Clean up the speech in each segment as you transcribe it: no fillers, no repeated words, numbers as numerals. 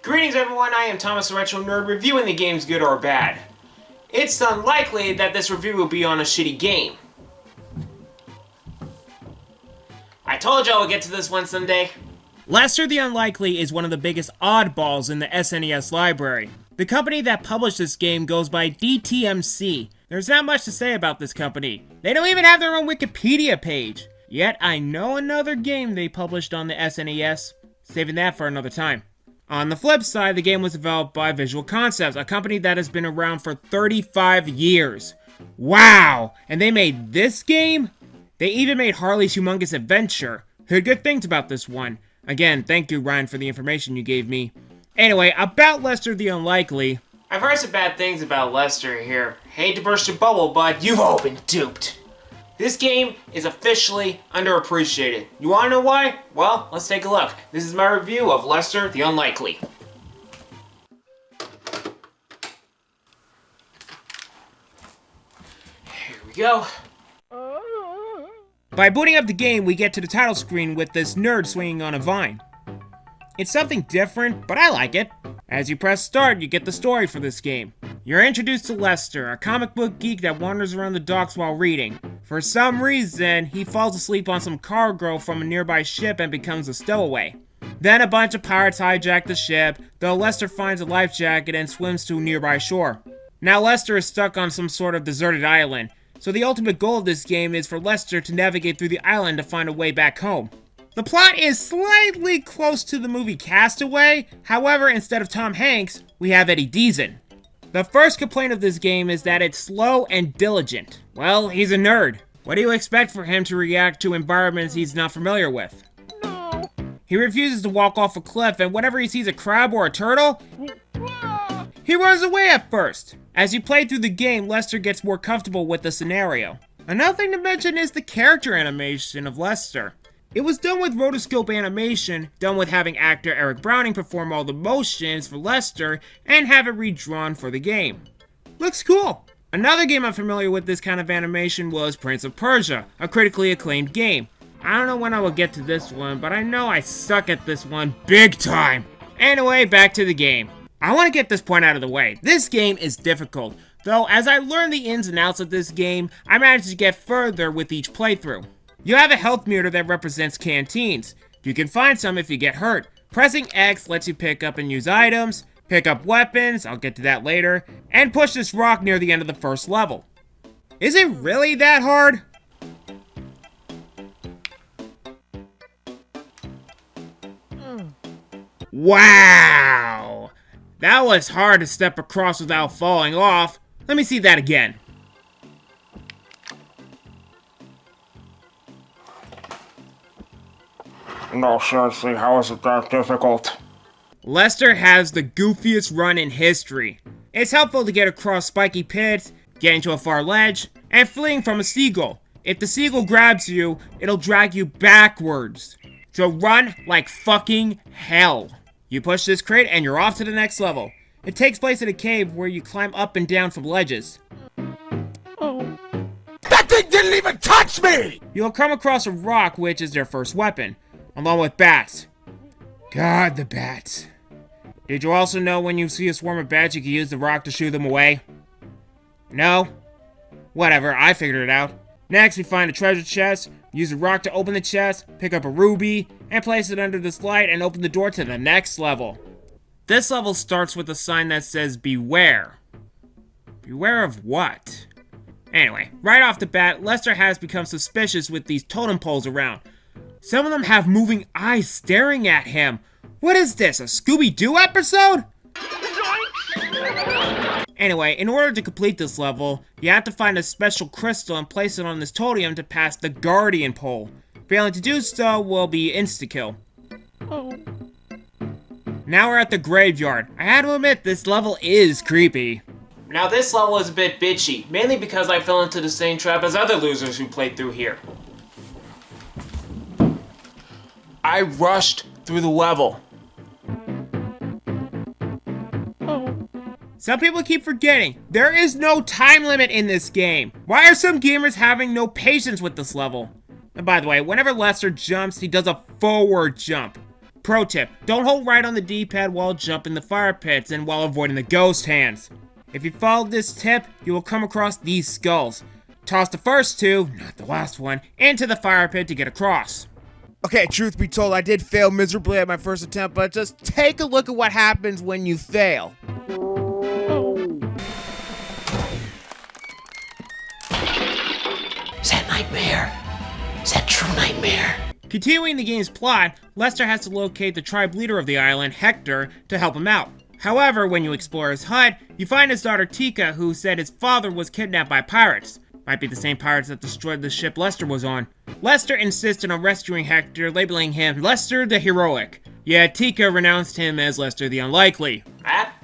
Greetings everyone, I am Thomas the Retro Nerd, reviewing the games good or bad. It's unlikely that this review will be on a shitty game. I told you I would get to this one someday. Lester the Unlikely is one of the biggest oddballs in the SNES library. The company that published this game goes by DTMC. There's not much to say about this company. They don't even have their own Wikipedia page. Yet I know another game they published on the SNES, saving that for another time. On the flip side, the game was developed by Visual Concepts, a company that has been around for 35 years. Wow! And they made this game? They even made Harley's Humongous Adventure. Heard good things about this one. Again, thank you, Ryan, for the information you gave me. Anyway, about Lester the Unlikely. I've heard some bad things about Lester here. Hate to burst your bubble, but you've all been duped. This game is officially underappreciated. You wanna know why? Well, let's take a look. This is my review of Lester the Unlikely. Here we go. By booting up the game, we get to the title screen with this nerd swinging on a vine. It's something different, but I like it. As you press start, you get the story for this game. You're introduced to Lester, a comic book geek that wanders around the docks while reading. For some reason, he falls asleep on some cargo from a nearby ship and becomes a stowaway. Then a bunch of pirates hijack the ship, though Lester finds a life jacket and swims to a nearby shore. Now Lester is stuck on some sort of deserted island, so the ultimate goal of this game is for Lester to navigate through the island to find a way back home. The plot is slightly close to the movie Castaway, however, instead of Tom Hanks, we have Eddie Deason. The first complaint of this game is that it's slow and diligent. Well, he's a nerd. What do you expect for him to react to environments he's not familiar with? No. He refuses to walk off a cliff, and whenever he sees a crab or a turtle, he runs away at first. As you play through the game, Lester gets more comfortable with the scenario. Another thing to mention is the character animation of Lester. It was done with rotoscope animation, done with having actor Eric Browning perform all the motions for Lester and have it redrawn for the game. Looks cool. Another game I'm familiar with this kind of animation was Prince of Persia, a critically acclaimed game. I don't know when I will get to this one, but I know I suck at this one big time. Anyway, back to the game. I want to get this point out of the way. This game is difficult, though as I learn the ins and outs of this game, I managed to get further with each playthrough. You have a health meter that represents canteens. You can find some if you get hurt. Pressing X lets you pick up and use items, pick up weapons, I'll get to that later, and push this rock near the end of the first level. Is it really that hard? Wow! That was hard to step across without falling off. Let me see that again. No, seriously, how is it that difficult? Lester has the goofiest run in history. It's helpful to get across spiky pits, getting to a far ledge, and fleeing from a seagull. If the seagull grabs you, it'll drag you backwards. So run like fucking hell. You push this crate and you're off to the next level. It takes place in a cave where you climb up and down from ledges. That thing didn't even touch me! You'll come across a rock, which is their first weapon, along with bats. God, the bats. Did you also know when you see a swarm of bats, you can use the rock to shoo them away? No? Whatever, I figured it out. Next, we find a treasure chest, use a rock to open the chest, pick up a ruby, and place it under this light and open the door to the next level. This level starts with a sign that says beware. Beware of what? Anyway, right off the bat, Lester has become suspicious with these totem poles around. Some of them have moving eyes staring at him. What is this, a Scooby-Doo episode? Anyway, in order to complete this level, you have to find a special crystal and place it on this totem to pass the Guardian pole. Failing to do so will be insta-kill. Now we're at the graveyard. I had to admit, this level is creepy. Now this level is a bit bitchy, mainly because I fell into the same trap as other losers who played through here. I rushed through the level. Some people keep forgetting, there is no time limit in this game. Why are some gamers having no patience with this level? And by the way, whenever Lester jumps, he does a forward jump. Pro tip, don't hold right on the D-pad while jumping the fire pits and while avoiding the ghost hands. If you follow this tip, you will come across these skulls. Toss the first two, not the last one, into the fire pit to get across. Okay, truth be told, I did fail miserably at my first attempt, but just take a look at what happens when you fail. Is that nightmare? Is that true nightmare? Continuing the game's plot, Lester has to locate the tribe leader of the island, Hector, to help him out. However, when you explore his hut, you find his daughter Tika, who said his father was kidnapped by pirates. Might be the same pirates that destroyed the ship Lester was on. Lester insisted on rescuing Hector, labeling him Lester the Heroic. Yet Tika renounced him as Lester the Unlikely.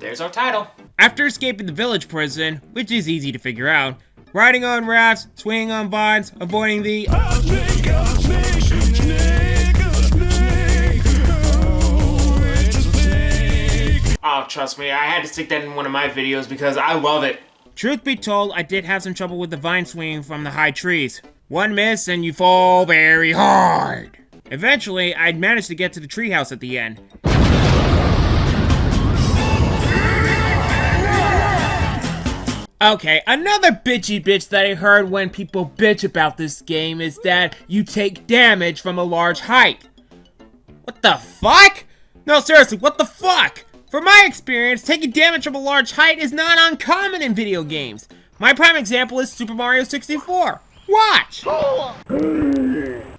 There's our title. After escaping the village prison, which is easy to figure out, riding on rafts, swinging on vines, avoiding the Oh, trust me, I had to stick that in one of my videos because I love it. Truth be told, I did have some trouble with the vine swinging from the high trees. One miss and you fall very hard. Eventually, I'd managed to get to the treehouse at the end. Okay, another bitchy bitch that I heard when people bitch about this game is that you take damage from a large height. What the fuck? No, seriously, what the fuck? From my experience, taking damage from a large height is not uncommon in video games. My prime example is Super Mario 64. Watch!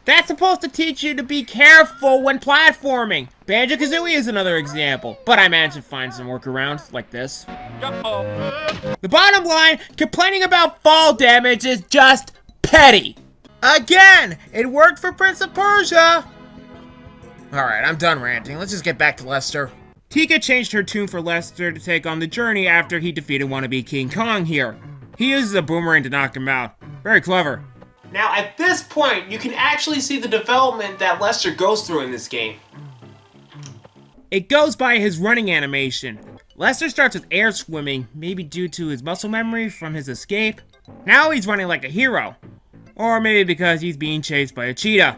That's supposed to teach you to be careful when platforming. Banjo-Kazooie is another example, but I managed to find some workarounds like this. The bottom line, complaining about fall damage is just petty. Again, it worked for Prince of Persia. Alright, I'm done ranting. Let's just get back to Lester. Tika changed her tune for Lester to take on the journey after he defeated wannabe King Kong here. He uses a boomerang to knock him out. Very clever. Now, at this point, you can actually see the development that Lester goes through in this game. It goes by his running animation. Lester starts with air swimming, maybe due to his muscle memory from his escape. Now he's running like a hero. Or maybe because he's being chased by a cheetah.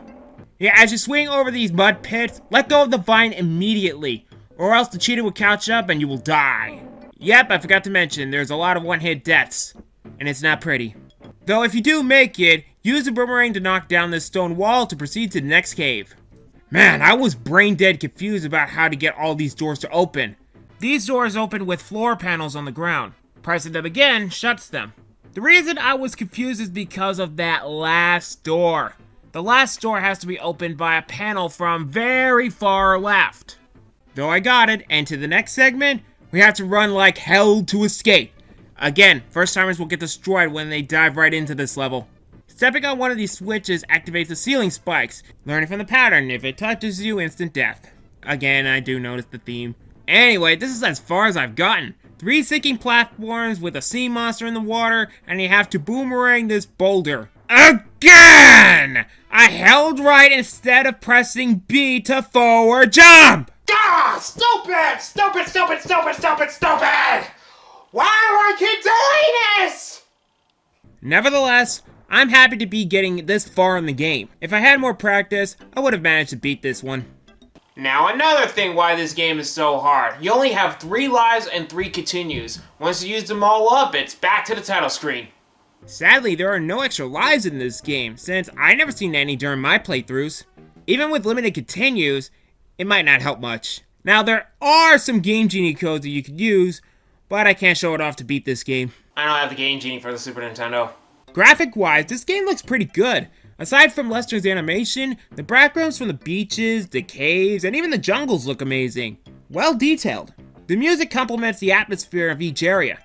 Yeah, as you swing over these mud pits, let go of the vine immediately, or else the cheetah will catch up and you will die. Yep, I forgot to mention, there's a lot of one-hit deaths, and it's not pretty. Though if you do make it, use the boomerang to knock down this stone wall to proceed to the next cave. Man, I was brain dead confused about how to get all these doors to open. These doors open with floor panels on the ground. Pressing them again shuts them. The reason I was confused is because of that last door. The last door has to be opened by a panel from very far left. Though I got it, and to the next segment, we have to run like hell to escape. Again, first timers will get destroyed when they dive right into this level. Stepping on one of these switches activates the ceiling spikes. Learning from the pattern, if it touches you, instant death. Again, I do notice the theme. Anyway, this is as far as I've gotten. 3 sinking platforms with a sea monster in the water, and you have to boomerang this boulder. Again! I held right instead of pressing B to forward jump! Ah! Stupid! Stupid, stupid, stupid, stupid, stupid! Why do I keep doing this? Nevertheless, I'm happy to be getting this far in the game. If I had more practice, I would have managed to beat this one. Now, another thing why this game is so hard. You only have 3 lives and 3 continues. Once you use them all up, it's back to the title screen. Sadly, there are no extra lives in this game, since I never seen any during my playthroughs. Even with limited continues, it might not help much. Now, there are some Game Genie codes that you could use, but I can't show it off to beat this game. I don't have the Game Genie for the Super Nintendo. Graphic-wise, this game looks pretty good. Aside from Lester's animation, the backgrounds from the beaches, the caves, and even the jungles look amazing. Well detailed. The music complements the atmosphere of each area.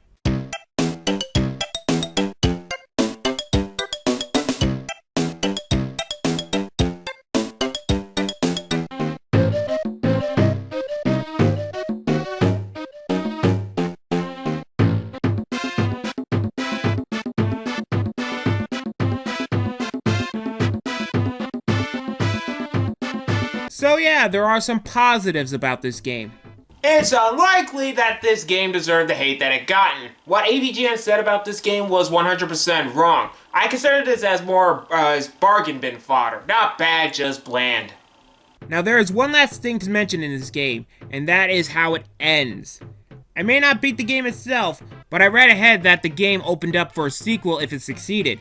So yeah, there are some positives about this game. It's unlikely that this game deserved the hate that it gotten. What AVGN said about this game was 100% wrong. I consider this as more as bargain bin fodder. Not bad, just bland. Now there is one last thing to mention in this game, and that is how it ends. I may not beat the game itself, but I read ahead that the game opened up for a sequel if it succeeded.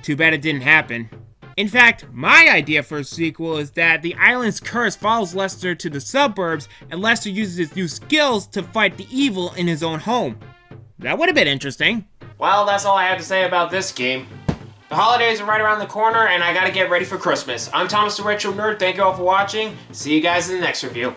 Too bad it didn't happen. In fact, my idea for a sequel is that the island's curse follows Lester to the suburbs, and Lester uses his new skills to fight the evil in his own home. That would have been interesting. Well, that's all I have to say about this game. The holidays are right around the corner, and I gotta get ready for Christmas. I'm Thomas the Retro Nerd, thank you all for watching. See you guys in the next review.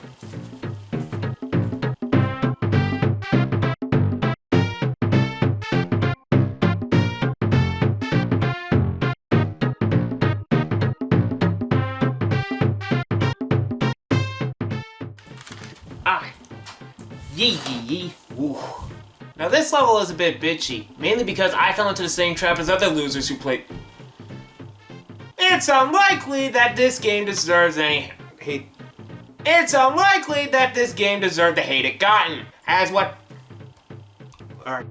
Ah. Yee yee yee. Ooh. Now this level is a bit bitchy, mainly because I fell into the same trap as other losers who played. It's unlikely that this game deserves any hate. It's unlikely that this game deserved the hate it gotten, as what... Alright.